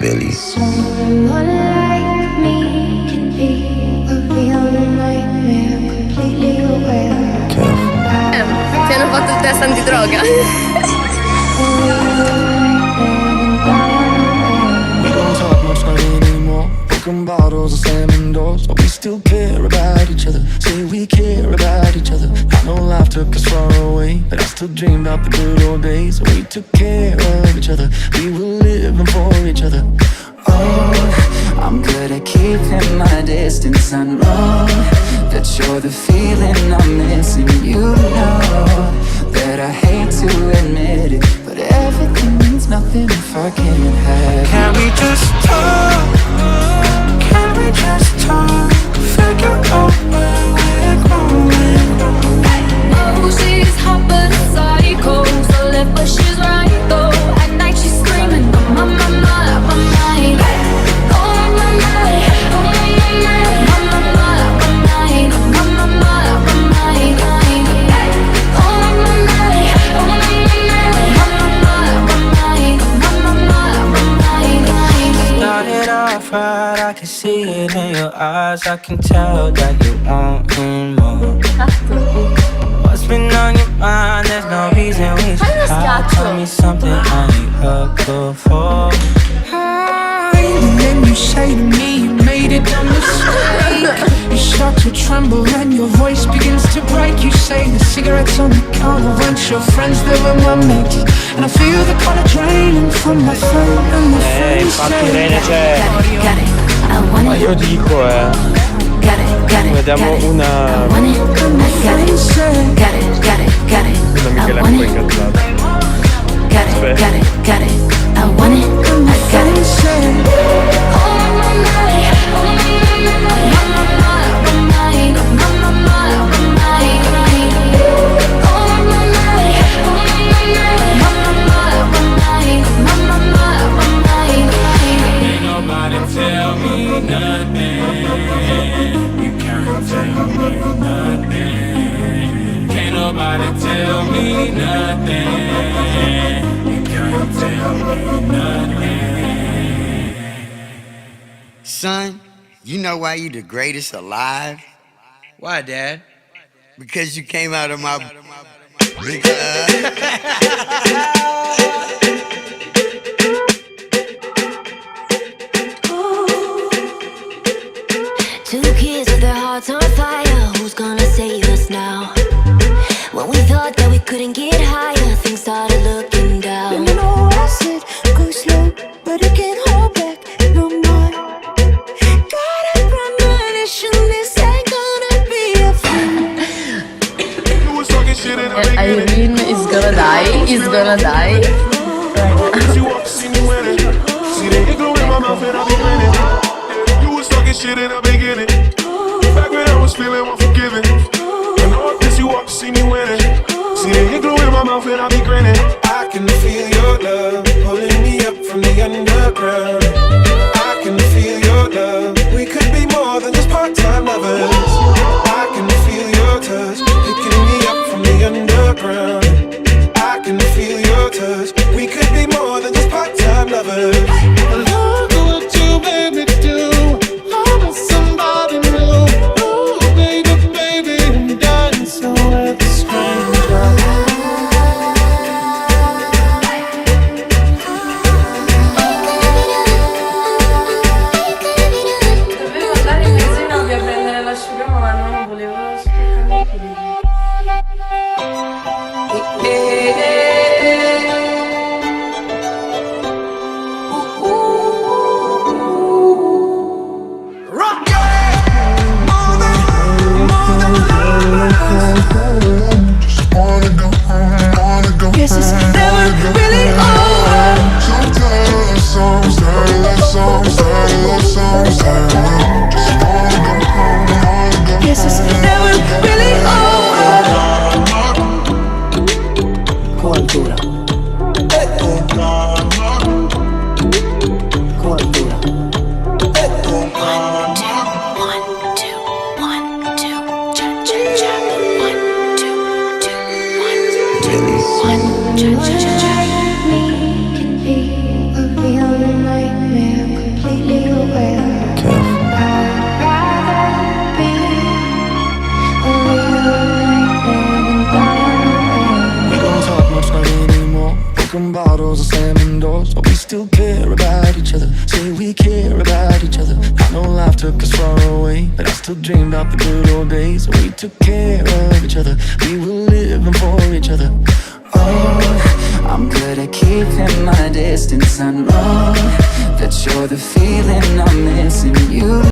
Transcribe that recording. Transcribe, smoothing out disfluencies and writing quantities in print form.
Billy. Someone like me can be a real nightmare, completely aware. Ti hanno fatto il test antidroga? We don't talk much like anymore. Broken bottles and slamming doors, but we still care about each other. Say we care about each other. I know life took us far away, but I still dream about the good old days. We took care of each other. We were living for each other. Oh, I'm good at keeping my distance. I know that you're the feeling I'm missing. You know that I hate to admit it, but everything means nothing if I can't have it. Can we just talk? Can we just talk? Figure out where we're going. Oh, she's hot but a psycho, so left but she's right though. At night she's screaming, I'm on my mind, my mind. Oh, on my mind, oh, on my mind, on my mind, my mind, on my mind, my mind. Oh, on my mind, oh, on my mind, on my mind, on my mind, my mind. Started off right, I can see it in your eyes. I can tell that you want me more. What's been on your mind? There's no reason we should hide. Tell me something I ain't heard before. And then you say to me you made it a mistake. You start to tremble and your voice begins to break. You say the cigarettes on the counter weren't your friends, they were my mates. And I feel the color draining from my throat and my friends infatti say Irene c'è. Ma io dico vediamo una Michele è un po' incazzato. Aspetta. Ain't nobody tell me nothing. You can't tell me nothing. Can't nobody tell me nothing. You can't tell me nothing. Son, you know why you the greatest alive? Why, Dad? Because you came out of my Two kids with their hearts on fire. Who's gonna save us now? When we thought that we couldn't get higher, things started looking down. You know I said go slow, but I can't hold back no more. Got a premonition, this ain't gonna be a fun. Irene is gonna die, is gonna die. Shit in the beginning, back when I was feeling unforgiving. And all this you walk to see me winning. See the hit glue in my mouth and I be grinning. I can feel your love pulling me up from the underground. I can feel your love. We could be more than just part-time lovers. I can feel your touch picking me up from the underground. I can feel your touch. We could be more than just part-time lovers. Look what you made me do. Somebody new, ooh, baby, baby, I'm dancing with a stranger. Dovevo andare in benzina a prendere l'asciugamano, ma non volevo sprecare i piedi. each other. Say we care about each other. I know life took us far away, but I still dream about the good old days when we took care of each other. We were living for each other. Oh, I'm good at keeping my distance. I know that you're the feeling I'm missing. You